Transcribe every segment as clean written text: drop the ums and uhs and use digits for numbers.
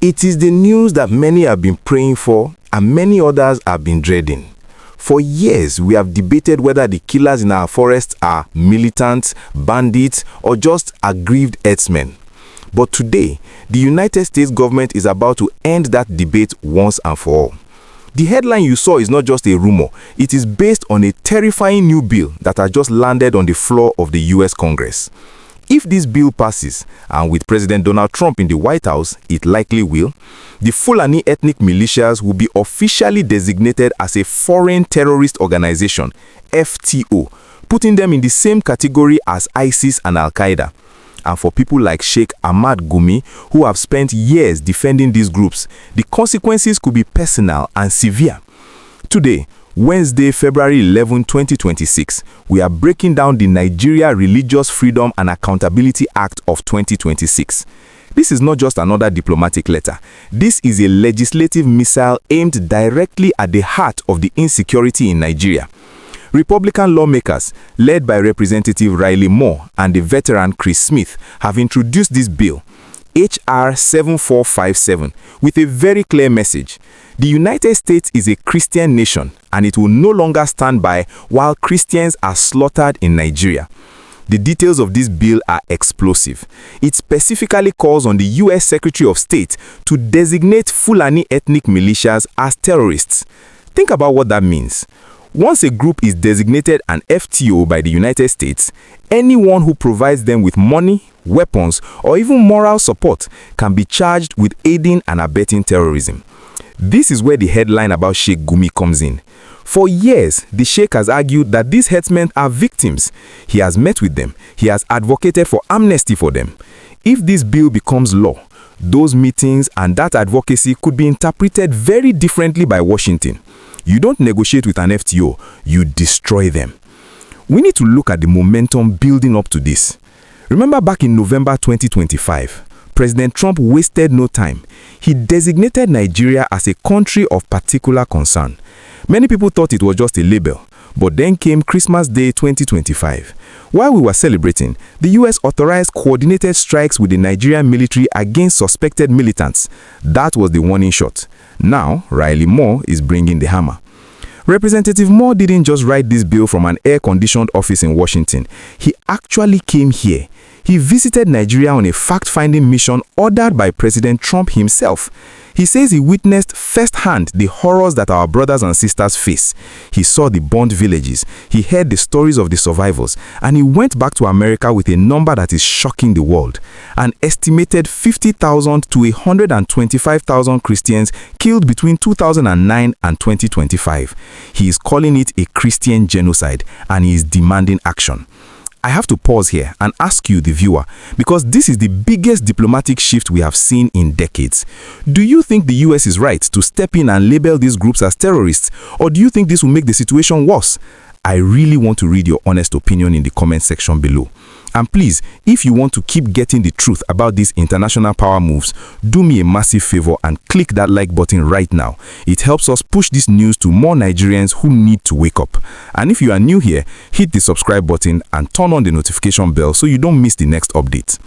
It is the news that many have been praying for and many others have been dreading. For years, we have debated whether the killers in our forests are militants, bandits, or just aggrieved herdsmen. But today, the United States government is about to end that debate once and for all. The headline you saw is not just a rumor. It is based on a terrifying new bill that has just landed on the floor of the US Congress. If this bill passes, and with President Donald Trump in the White House, it likely will, the Fulani ethnic militias will be officially designated as a foreign terrorist organization, FTO, putting them in the same category as ISIS and Al-Qaeda. And for people like Sheikh Gumi, who have spent years defending these groups, the consequences could be personal and severe. Today, Wednesday, February 11, 2026, we are breaking down the Nigeria Religious Freedom and Accountability Act of 2026. This is not just another diplomatic letter. This is a legislative missile aimed directly at the heart of the insecurity in Nigeria. Republican lawmakers, led by Representative Riley Moore and the veteran Chris Smith, have introduced this bill, H.R. 7457, with a very clear message. The United States is a Christian nation, and it will no longer stand by while Christians are slaughtered in Nigeria. The details of this bill are explosive. It specifically calls on the U.S. Secretary of State to designate Fulani ethnic militias as terrorists. Think about what that means. Once a group is designated an FTO by the United States, anyone who provides them with money, weapons, or even moral support can be charged with aiding and abetting terrorism. This is where the headline about Sheikh Gumi comes in. For years, the Sheikh has argued that these herdsmen are victims. He has met with them. He has advocated for amnesty for them. If this bill becomes law, those meetings and that advocacy could be interpreted very differently by Washington. You don't negotiate with an FTO, you destroy them. We need to look at the momentum building up to this. Remember back in November 2025, President Trump wasted no time. He designated Nigeria as a country of particular concern. Many people thought it was just a label, but then came Christmas Day 2025. While we were celebrating, the US authorized coordinated strikes with the Nigerian military against suspected militants. That was the warning shot. Now, Riley Moore is bringing the hammer. Representative Moore didn't just write this bill from an air-conditioned office in Washington. He actually came here. He visited Nigeria on a fact-finding mission ordered by President Trump himself. He says he witnessed firsthand the horrors that our brothers and sisters face. He saw the burnt villages, he heard the stories of the survivors, and he went back to America with a number that is shocking the world. An estimated 50,000 to 125,000 Christians killed between 2009 and 2025. He is calling it a Christian genocide, and he is demanding action. I have to pause here and ask you, the viewer, because this is the biggest diplomatic shift we have seen in decades. Do you think the US is right to step in and label these groups as terrorists, or do you think this will make the situation worse? I really want to read your honest opinion in the comment section below. And please, if you want to keep getting the truth about these international power moves, do me a massive favor and click that like button right now. It helps us push this news to more Nigerians who need to wake up. And if you are new here, hit the subscribe button and turn on the notification bell so you don't miss the next update.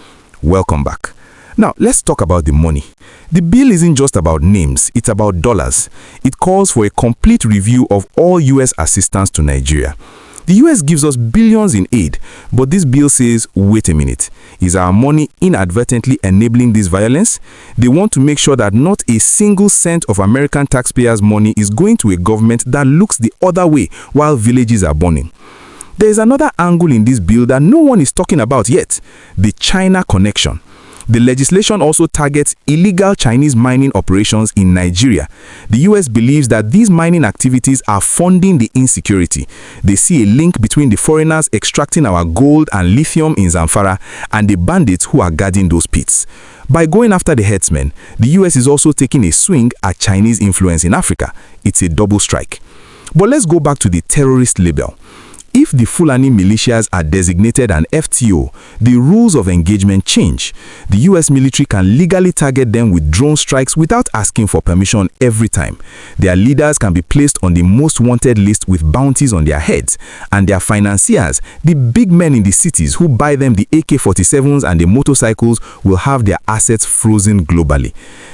Welcome back. Now, let's talk about the money. The bill isn't just about names, it's about dollars. It calls for a complete review of all US assistance to Nigeria. The US gives us billions in aid, but this bill says, wait a minute, is our money inadvertently enabling this violence? They want to make sure that not a single cent of American taxpayers' money is going to a government that looks the other way while villages are burning. There is another angle in this bill that no one is talking about yet, the China connection. The legislation also targets illegal Chinese mining operations in Nigeria. The US believes that these mining activities are funding the insecurity. They see a link between the foreigners extracting our gold and lithium in Zamfara and the bandits who are guarding those pits. By going after the herdsmen, the US is also taking a swing at Chinese influence in Africa. It's a double strike. But let's go back to the terrorist label. If the Fulani militias are designated an FTO, the rules of engagement change. The US military can legally target them with drone strikes without asking for permission every time. Their leaders can be placed on the most wanted list with bounties on their heads, and their financiers, the big men in the cities who buy them the AK-47s and the motorcycles, will have their assets frozen globally.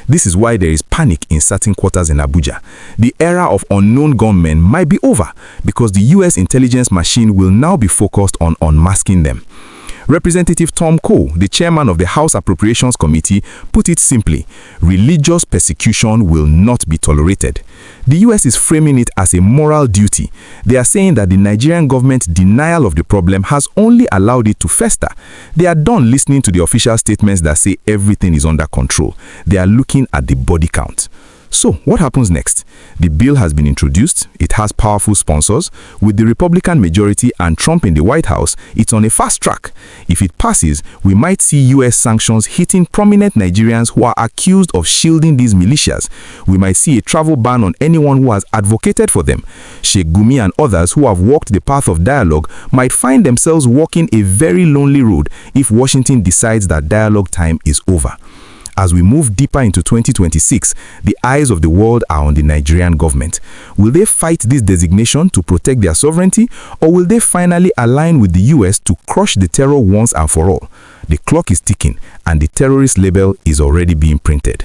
This is why there is panic in certain quarters in Abuja. The era of unknown gunmen might be over because the US intelligence machine will now be focused on unmasking them. Representative Tom Cole, the chairman of the House Appropriations Committee, put it simply: religious persecution will not be tolerated. The US is framing it as a moral duty. They are saying that the Nigerian government's denial of the problem has only allowed it to fester. They are done listening to the official statements that say everything is under control. They are looking at the body count. So, what happens next? The bill has been introduced. It has powerful sponsors. With the Republican majority and Trump in the White House, it's on a fast track. If it passes, we might see US sanctions hitting prominent Nigerians who are accused of shielding these militias. We might see a travel ban on anyone who has advocated for them. Sheikh Gumi and others who have walked the path of dialogue might find themselves walking a very lonely road if Washington decides that dialogue time is over. As we move deeper into 2026, the eyes of the world are on the Nigerian government. Will they fight this designation to protect their sovereignty, or will they finally align with the US to crush the terror once and for all? The clock is ticking, and the terrorist label is already being printed.